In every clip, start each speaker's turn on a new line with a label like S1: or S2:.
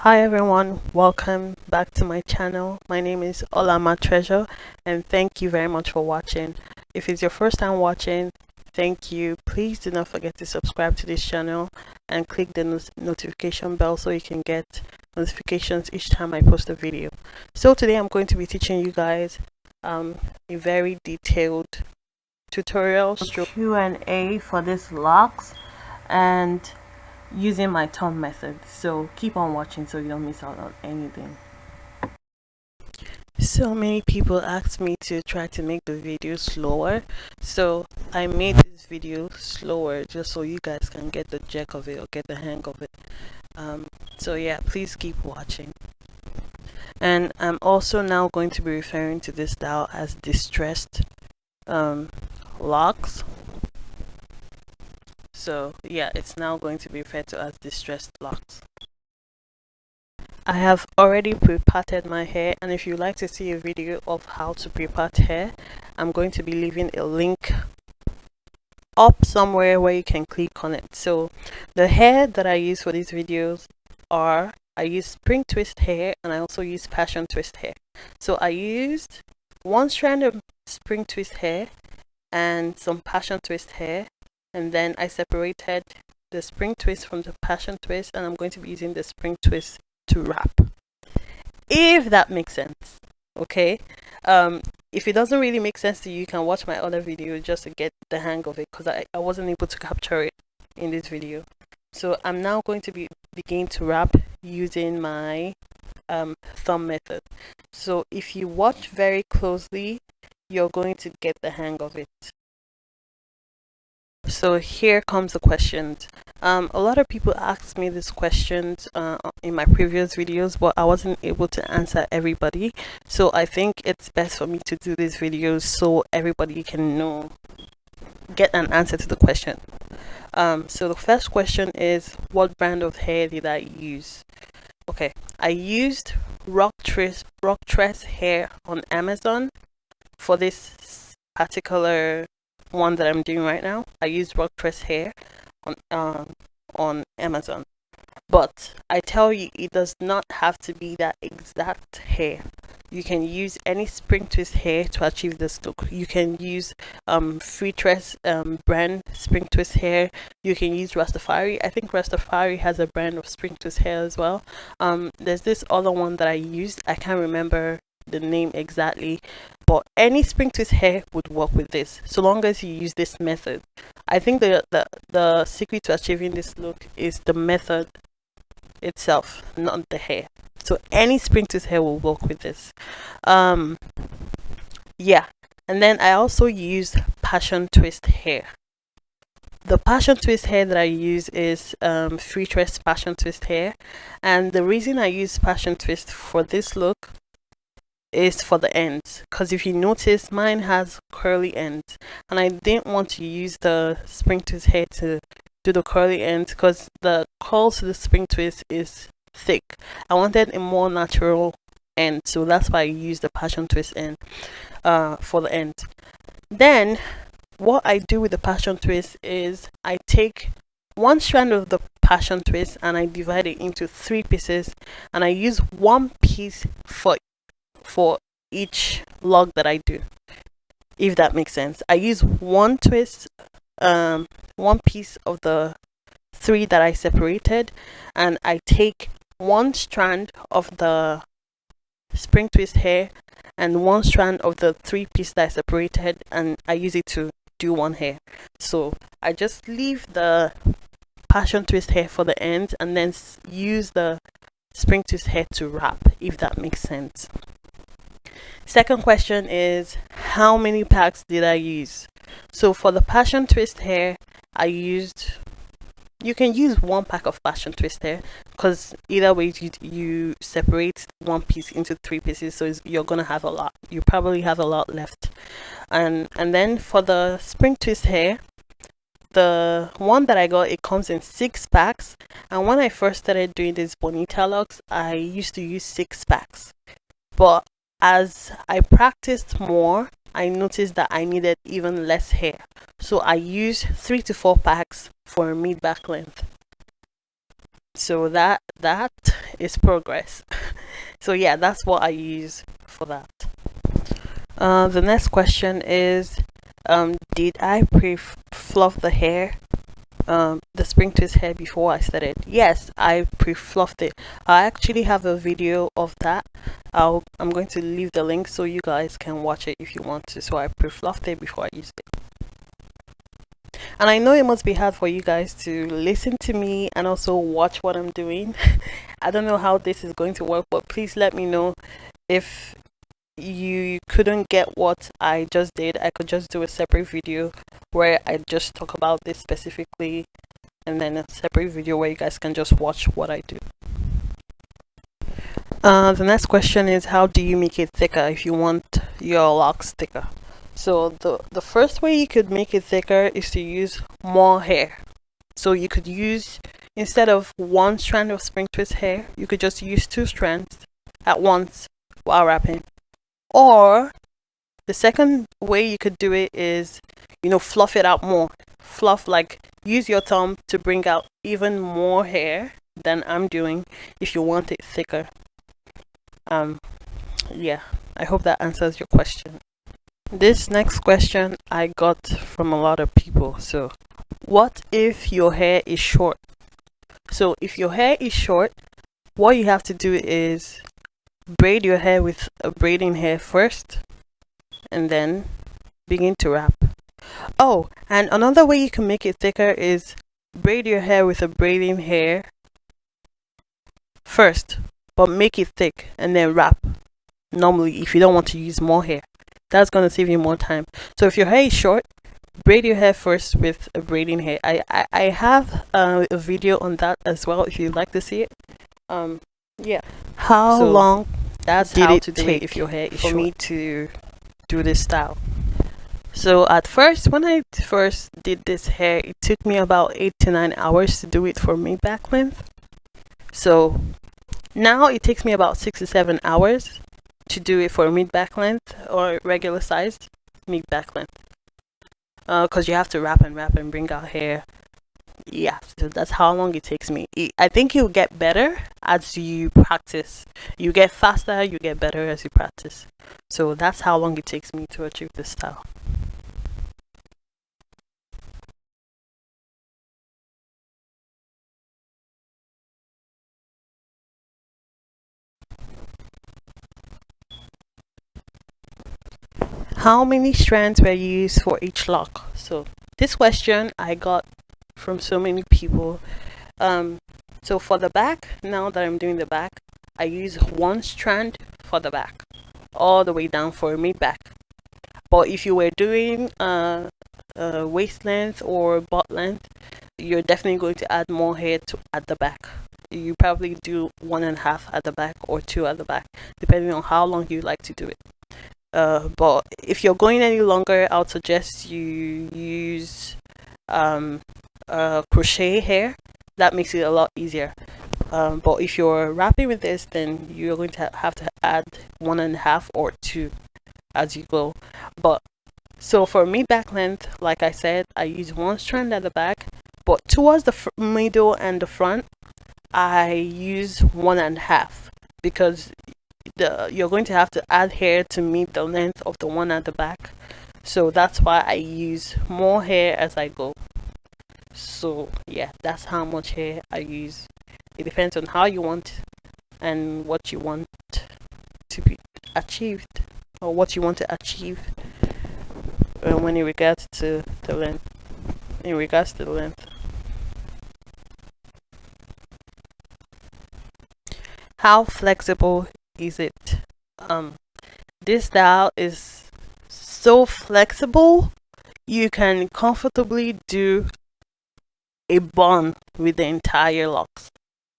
S1: Hi everyone, welcome back to my channel. My name is Olanma Treasure and thank you very much for watching. If it's your first time watching, thank you. Please do not forget to subscribe to this channel and click the notification bell so you can get notifications each time I post a video. So today I'm going to be teaching you guys a very detailed tutorial Q&A for this locks and using my thumb method, so keep on watching so you don't miss out on anything. So many people asked me to try to make the video slower, so I made this video slower just so you guys can get the gist of it or get the hang of it. So yeah, please keep watching. And I'm also now going to be referring to this style as distressed locks. So yeah, it's now going to be referred to as distressed locks. I have already pre-parted my hair, and if you'd like to see a video of how to pre-part hair, I'm going to be leaving a link up somewhere where you can click on it. So the hair that I use for these videos are, I use spring twist hair and I also use passion twist hair. So I used one strand of spring twist hair and some passion twist hair, and then I separated the spring twist from the passion twist, and I'm going to be using the spring twist to wrap, if that makes sense. Okay, if it doesn't really make sense to you, you can watch my other video just to get the hang of it, because I wasn't able to capture it in this video. So I'm now going to begin to wrap using my thumb method. So if you watch very closely, you're going to get the hang of it. So here comes the questions. A lot of people asked me these questions in my previous videos, but I wasn't able to answer everybody. So I think it's best for me to do these videos so everybody can get an answer to the question. So the first question is, what brand of hair did I use? Okay, I used rock tress hair on Amazon for this particular one that I'm doing right now. I used rock tress hair on Amazon, but I tell you, it does not have to be that exact hair. You can use any spring twist hair to achieve this look. You can use free tress brand spring twist hair. You can use Rastafari. I think Rastafari has a brand of spring twist hair as well. There's this other one that I used, I can't remember the name exactly, but any spring twist hair would work with this, so long as you use this method. I think the secret to achieving this look is the method itself, not the hair. So any spring twist hair will work with this. Yeah, and then I also used passion twist hair. The passion twist hair that I use is free tress passion twist hair, and the reason I use passion twist for this look is for the ends, because if you notice, mine has curly ends, and I didn't want to use the spring twist hair to do the curly ends because the curls to the spring twist is thick. I wanted a more natural end, so that's why I used the passion twist end for the end. Then what I do with the passion twist is I take one strand of the passion twist and I divide it into 3 pieces, and I use one piece for each log that I do, if that makes sense. I use one twist, one piece of the 3 that I separated, and I take one strand of the spring twist hair and one strand of the 3 piece that I separated, and I use it to do one hair. So I just leave the passion twist hair for the end and then use the spring twist hair to wrap, if that makes sense. Second question is, how many packs did I use? So for the passion twist hair, you can use 1 pack of passion twist hair, because either way you separate one piece into 3 pieces, so you're gonna have a lot. You probably have a lot left. And then for the spring twist hair, the one that I got, it comes in 6 packs, and when I first started doing these bonita locks, I used to use 6 packs, but as I practiced more, I noticed that I needed even less hair, so I used 3 to 4 packs for a mid back length. So that is progress. So yeah, that's what I use for that. The next question is, did I pre-fluff the hair, the spring twist hair, before I started? Yes, I pre-fluffed it. I actually have a video of that. I'm going to leave the link so you guys can watch it if you want to. So I pre-fluffed it before I used it. And I know it must be hard for you guys to listen to me and also watch what I'm doing. I don't know how this is going to work, but please let me know if you couldn't get what I just did. I could just do a separate video where I just talk about this specifically, and then a separate video where you guys can just watch what I do. The next question is, how do you make it thicker if you want your locks thicker? So the first way you could make it thicker is to use more hair. So you could use, instead of one strand of spring twist hair, you could just use 2 strands at once while wrapping. Or the second way you could do it is, fluff it out more. Fluff, like use your thumb to bring out even more hair than I'm doing if you want it thicker. Yeah, I hope that answers your question. This next question I got from a lot of people. So, what if your hair is short? So, if your hair is short, what you have to do is braid your hair with a braiding hair first, and then begin to wrap. Oh, and another way you can make it thicker is braid your hair with a braiding hair first, but make it thick, and then wrap. Normally, if you don't want to use more hair, that's going to save you more time. So if your hair is short, braid your hair first with a braiding hair. I have a video on that as well if you'd like to see it. Yeah. How long did it take if your hair is short for me to do this style? So at first, when I first did this hair, it took me about 8 to 9 hours to do it for mid back length. So now it takes me about 6 to 7 hours to do it for mid back length or regular sized mid back length, because you have to wrap and bring out hair. Yeah, so that's how long it takes me. I think you'll get better as you practice. You get faster, you get better as you practice. So that's how long it takes me to achieve this style. How many strands were used for each lock? So this question I got from so many people. So for the back, now that I'm doing the back, I use 1 strand for the back, all the way down for mid back. But if you were doing waist length or butt length, you're definitely going to add more hair at the back. You probably do 1.5 at the back or 2 at the back, depending on how long you like to do it. But if you're going any longer, I would suggest you use crochet hair. That makes it a lot easier. But if you're wrapping with this, then you're going to have to add 1.5 or 2 as you go. But so for mid back length, like I said, I use 1 strand at the back, but towards the middle and the front, I use 1.5, because you're going to have to add hair to meet the length of the one at the back. So that's why I use more hair as I go. So yeah, that's how much hair I use. It depends on how you want and what you want to be achieved, or what you want to achieve when in regards to the length. How flexible is it? This style is so flexible, you can comfortably do a bun with the entire locks,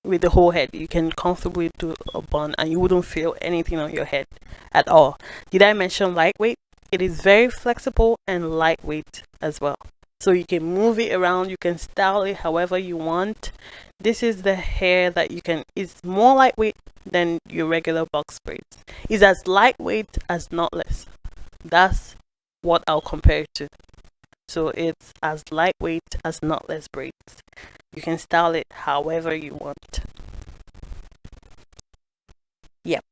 S1: with the whole head. You can comfortably do a bun and you wouldn't feel anything on your head at all. Did I mention lightweight? It is very flexible and lightweight as well. So you can move it around, you can style it however you want. This is the hair that you can, it's more lightweight than your regular box braids. It's as lightweight as knotless. That's what I'll compare it to. So it's as lightweight as knotless braids. You can style it however you want. Yep.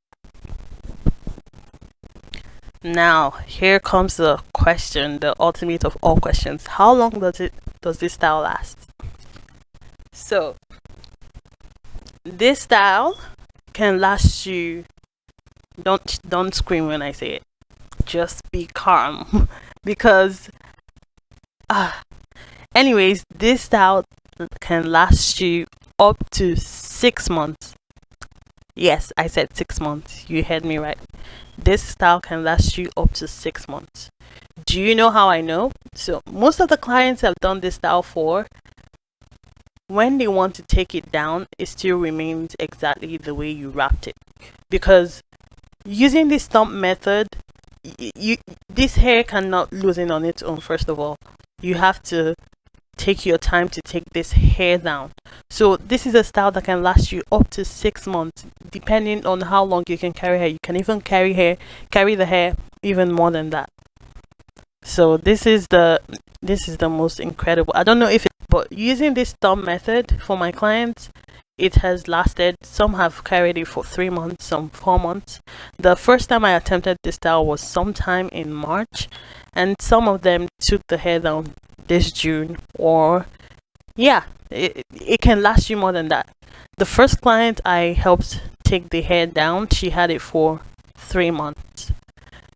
S1: Now, here comes the question, the ultimate of all questions. How long does this style last? So, this style can last you, don't scream when I say it. Just be calm because anyways, this style can last you up to 6 months. Yes, I said 6 months. You heard me right. This style can last you up to 6 months. Do you know how I know? So most of the clients I've done this style for, when they want to take it down, it still remains exactly the way you wrapped it. Because using this stump method, this hair cannot loosen on its own. First of all, you have to take your time to take this hair down. So this is a style that can last you up to 6 months, depending on how long you can carry hair. You can even carry the hair even more than that. So this is the most incredible. I don't know if it, but using this thumb method for my clients, it has lasted. Some have carried it for 3 months, some 4 months. The first time I attempted this style was sometime in March, and some of them took the hair down this June. Or yeah, it can last you more than that. The first client I helped take the hair down, she had it for 3 months.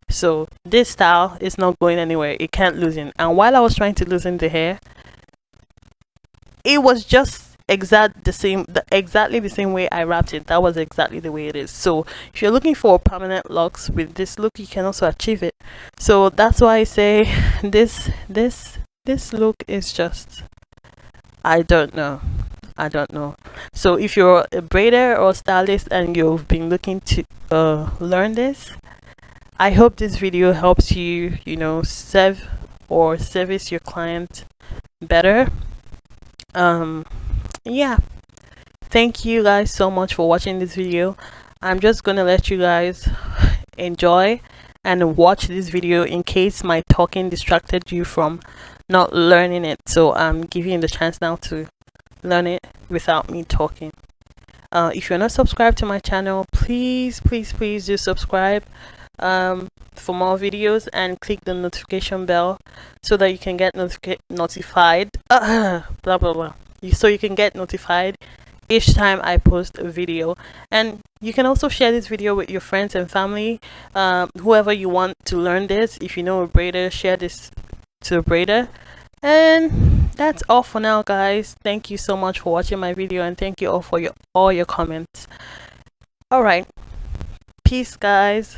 S1: So this style is not going anywhere. It can't loosen. And while I was trying to loosen the hair, it was just exactly the same way I wrapped it. That was exactly the way it is. So if you're looking for permanent locks with this look, you can also achieve it. So that's why I say this look is just, I don't know. So if you're a braider or stylist and you've been looking to learn this, I hope this video helps you, serve or service your client better. Yeah, thank you guys so much for watching this video. I'm just gonna let you guys enjoy and watch this video in case my talking distracted you from not learning it. So I'm giving you the chance now to learn it without me talking. If you're not subscribed to my channel, please do subscribe for more videos, and click the notification bell so that you can get notified blah blah blah, so you can get notified each time I post a video. And you can also share this video with your friends and family, whoever you want to learn this. If you know a braider, share this to a braider. And that's all for now, guys. Thank you so much for watching my video, and thank you all for all your comments. All right, peace, guys.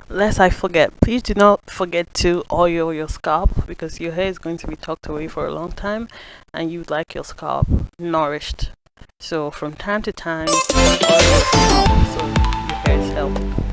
S1: lest I forget, please do not forget to oil your scalp, because your hair is going to be tucked away for a long time and you'd like your scalp nourished. So from time to time, oil your scalp so your hair is healthy.